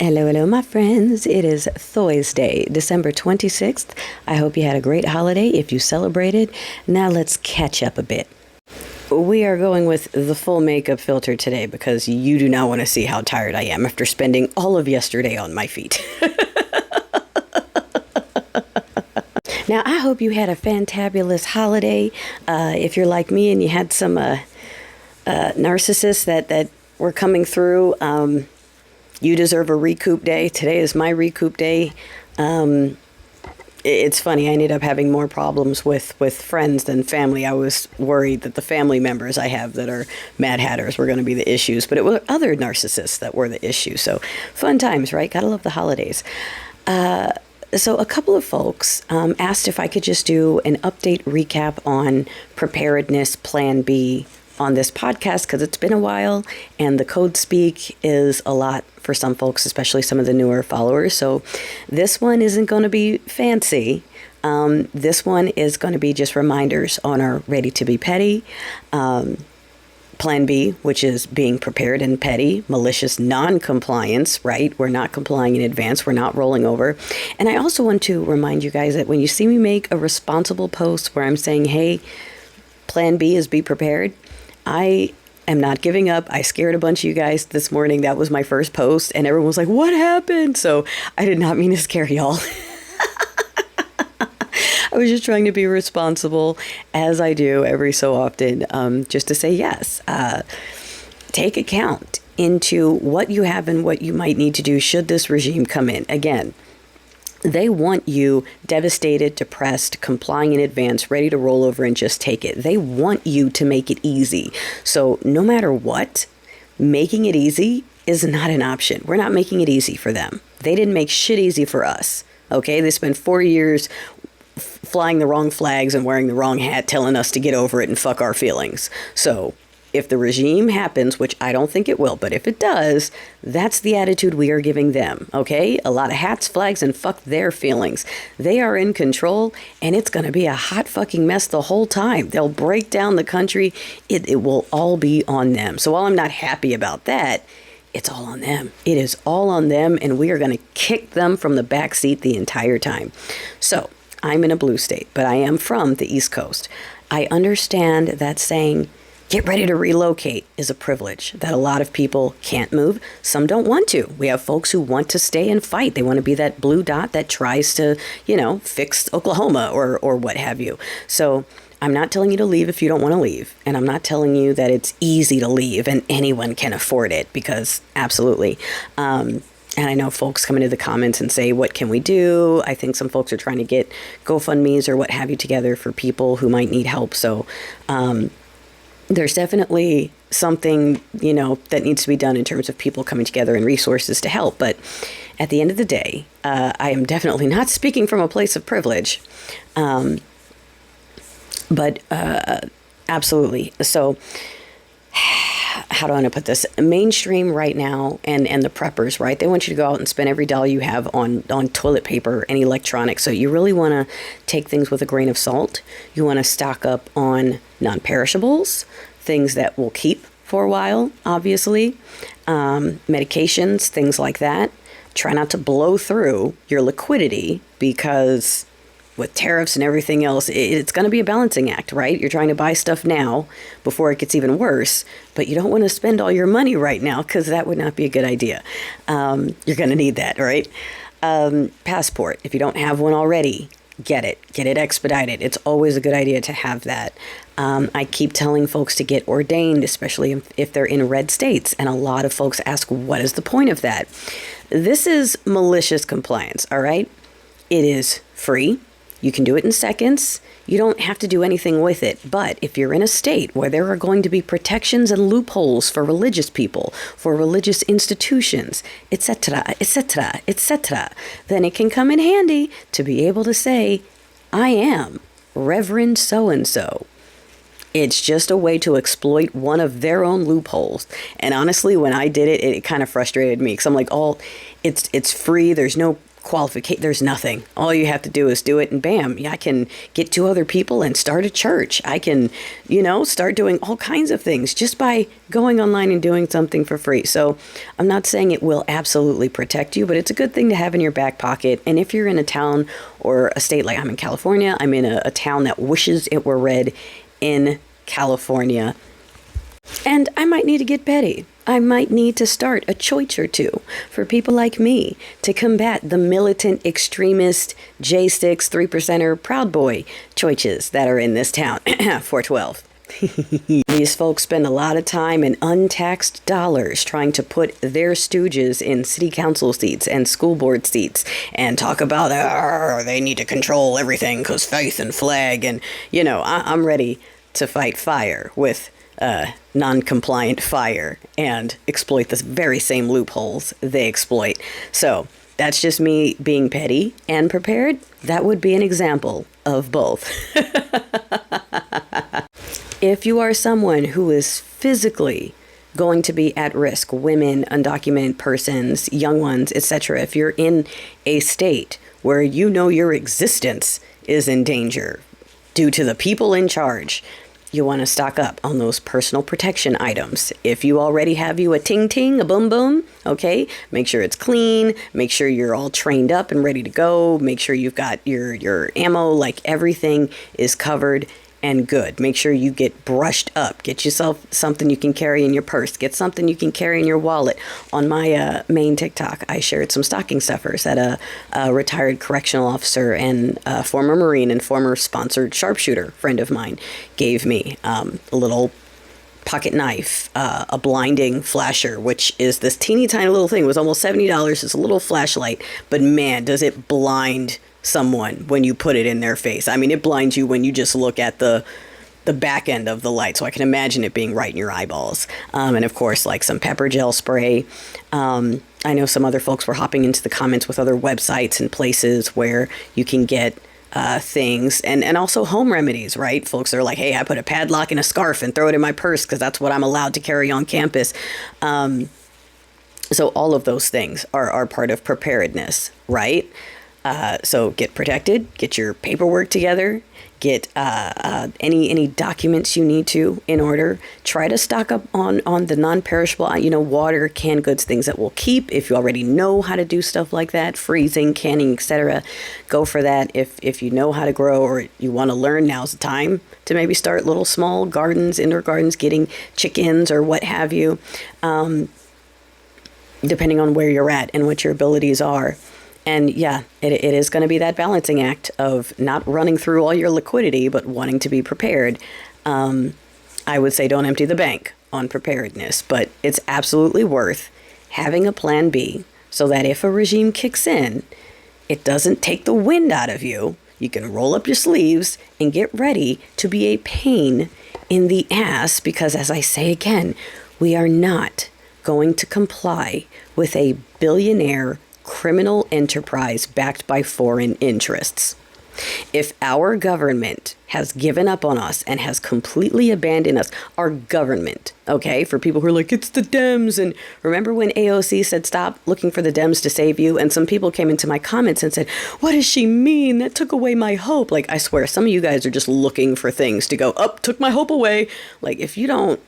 Hello, hello, my friends. It is Thursday, December 26th. I hope you had a great holiday if you celebrated. Now let's catch up a bit. We are going with the full makeup filter today because you do not want to see how tired I am after spending all of yesterday on my feet. Now, I hope you had a fantabulous holiday. If you're like me and you had some narcissists that were coming through, you deserve a recoup day. Today is my recoup day. It's funny, I ended up having more problems with friends than family. I was worried that the family members I have that are Mad Hatters were going to be the issues, but it were other narcissists that were the issue. So fun times, right? Gotta love the holidays. So a couple of folks asked if I could just do an update recap on preparedness Plan B on this podcast because it's been a while and the code speak is a lot for some folks, especially some of the newer followers. So this one isn't going to be fancy. This one is going to be just reminders on our Ready to Be Petty. Plan B, which is being prepared and petty, malicious non-compliance, right? We're not complying in advance. We're not rolling over. And I also want to remind you guys that when you see me make a responsible post where I'm saying, hey, Plan B is be prepared, I am not giving up. I scared a bunch of you guys this morning. That was my first post and everyone was like, what happened? So I did not mean to scare y'all. I was just trying to be responsible as I do every so often, just to say yes. Take account into what you have and what you might need to do should this regime come in. Again, they want you devastated, depressed, complying in advance, ready to roll over and just take it. They want you to make it easy. So no matter what, making it easy is not an option. We're not making it easy for them. They didn't make shit easy for us. Okay, they spent 4 years flying the wrong flags and wearing the wrong hat, telling us to get over it and fuck our feelings. So if the regime happens, which I don't think it will, but if it does, that's the attitude we are giving them, okay? A lot of hats, flags, and fuck their feelings. They are in control, and it's going to be a hot fucking mess the whole time. They'll break down the country. It will all be on them. So while I'm not happy about that, it's all on them. It is all on them, and we are going to kick them from the back seat the entire time. So I'm in a blue state, but I am from the East Coast. I understand that saying, get ready to relocate is a privilege that a lot of people can't move. Some don't want to. We have folks who want to stay and fight. They want to be that blue dot that tries to, fix Oklahoma or what have you. So I'm not telling you to leave if you don't want to leave. And I'm not telling you that it's easy to leave and anyone can afford it, because absolutely. And I know folks come into the comments and say, what can we do? I think some folks are trying to get GoFundMes or what have you together for people who might need help. So there's definitely something, that needs to be done in terms of people coming together and resources to help. But at the end of the day, I am definitely not speaking from a place of privilege. But absolutely. So how do I want to put this? Mainstream right now and the preppers, right? They want you to go out and spend every dollar you have on toilet paper and electronics. So you really want to take things with a grain of salt. You want to stock up on non-perishables, things that will keep for a while, obviously, medications, things like that. Try not to blow through your liquidity because with tariffs and everything else, it's going to be a balancing act, right? You're trying to buy stuff now before it gets even worse, but you don't want to spend all your money right now because that would not be a good idea. You're going to need that, right? Passport, if you don't have one already, get it expedited. It's always a good idea to have that. I keep telling folks to get ordained, especially if they're in red states. And a lot of folks ask, what is the point of that? This is malicious compliance, all right? It is free. You can do it in seconds. You don't have to do anything with it. But if you're in a state where there are going to be protections and loopholes for religious people, for religious institutions, etc., etc., etc., then it can come in handy to be able to say, I am Reverend so-and-so. It's just a way to exploit one of their own loopholes. And honestly, when I did it, it kind of frustrated me because I'm like, it's free. There's no qualification. There's nothing. All you have to do is do it, and bam, I can get 2 other people and start a church. I can, start doing all kinds of things just by going online and doing something for free. So I'm not saying it will absolutely protect you, but it's a good thing to have in your back pocket. And if you're in a town or a state, like I'm in California, I'm in a town that wishes it were red in California, and I might need to get petty. I might need to start a choice or 2 for people like me to combat the militant, extremist, J6, 3%er, Proud Boy choices that are in this town. 412. These folks spend a lot of time and untaxed dollars trying to put their stooges in city council seats and school board seats and talk about they need to control everything because faith and flag. And, I'm ready to fight fire with non-compliant fire and exploit the very same loopholes they exploit. So that's just me being petty and prepared. That would be an example of both. If you are someone who is physically going to be at risk, women, undocumented persons, young ones, etc., if you're in a state where your existence is in danger due to the people in charge, you want to stock up on those personal protection items. If you already have a ting-ting, a boom-boom, okay, make sure it's clean, make sure you're all trained up and ready to go, make sure you've got your ammo, like everything is covered and good. Make sure you get brushed up. Get yourself something you can carry in your purse. Get something you can carry in your wallet. On my main TikTok, I shared some stocking stuffers that a retired correctional officer and a former Marine and former sponsored sharpshooter friend of mine gave me. A little pocket knife, a blinding flasher, which is this teeny tiny little thing. It was almost $70. It's a little flashlight, but man, does it blind someone when you put it in their face. I mean, it blinds you when you just look at the back end of the light. So I can imagine it being right in your eyeballs. And of course, like some pepper gel spray. I know some other folks were hopping into the comments with other websites and places where you can get things and also home remedies, right? Folks are like, hey, I put a padlock in a scarf and throw it in my purse because that's what I'm allowed to carry on campus. So all of those things are part of preparedness, right? So get protected, get your paperwork together, get any documents you need to in order. Try to stock up on the non-perishable, water, canned goods, things that will keep. If you already know how to do stuff like that, freezing, canning, etc., go for that. If you know how to grow or you want to learn, now's the time to maybe start little small gardens, indoor gardens, getting chickens or what have you, depending on where you're at and what your abilities are. And yeah, it is going to be that balancing act of not running through all your liquidity, but wanting to be prepared. I would say don't empty the bank on preparedness, but it's absolutely worth having a plan B so that if a regime kicks in, it doesn't take the wind out of you. You can roll up your sleeves and get ready to be a pain in the ass because, as I say again, we are not going to comply with a billionaire criminal enterprise backed by foreign interests. If our government has given up on us and has completely abandoned us, our government, okay, for people who are like, it's the Dems. And remember when AOC said, stop looking for the Dems to save you? And some people came into my comments and said, what does she mean? That took away my hope. Like, I swear, some of you guys are just looking for things to go, took my hope away. Like, if you don't,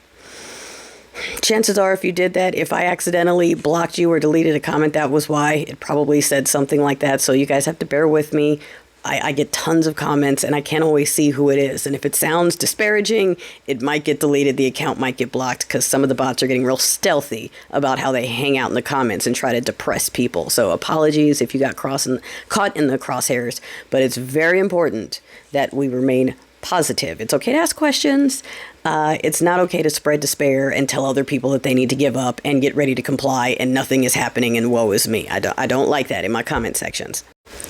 chances are, if you did that, if I accidentally blocked you or deleted a comment, that was why. It probably said something like that. So you guys have to bear with me. I get tons of comments and I can't always see who it is. And if it sounds disparaging, it might get deleted. The account might get blocked because some of the bots are getting real stealthy about how they hang out in the comments and try to depress people. So apologies if you got caught in the crosshairs. But it's very important that we remain positive. It's okay to ask questions. It's not okay to spread despair and tell other people that they need to give up and get ready to comply and nothing is happening and woe is me. I don't like that in my comment sections.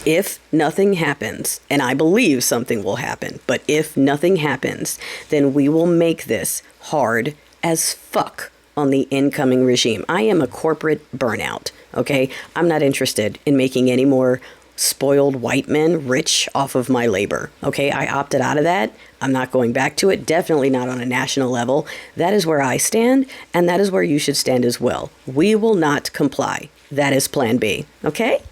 If nothing happens, and I believe something will happen, but if nothing happens, then we will make this hard as fuck on the incoming regime. I am a corporate burnout, okay? I'm not interested in making any more spoiled white men rich off of my labor. Okay, I opted out of that. I'm not going back to it. Definitely not on a national level. That is where I stand, and that is where you should stand as well. We will not comply. That is plan B. Okay?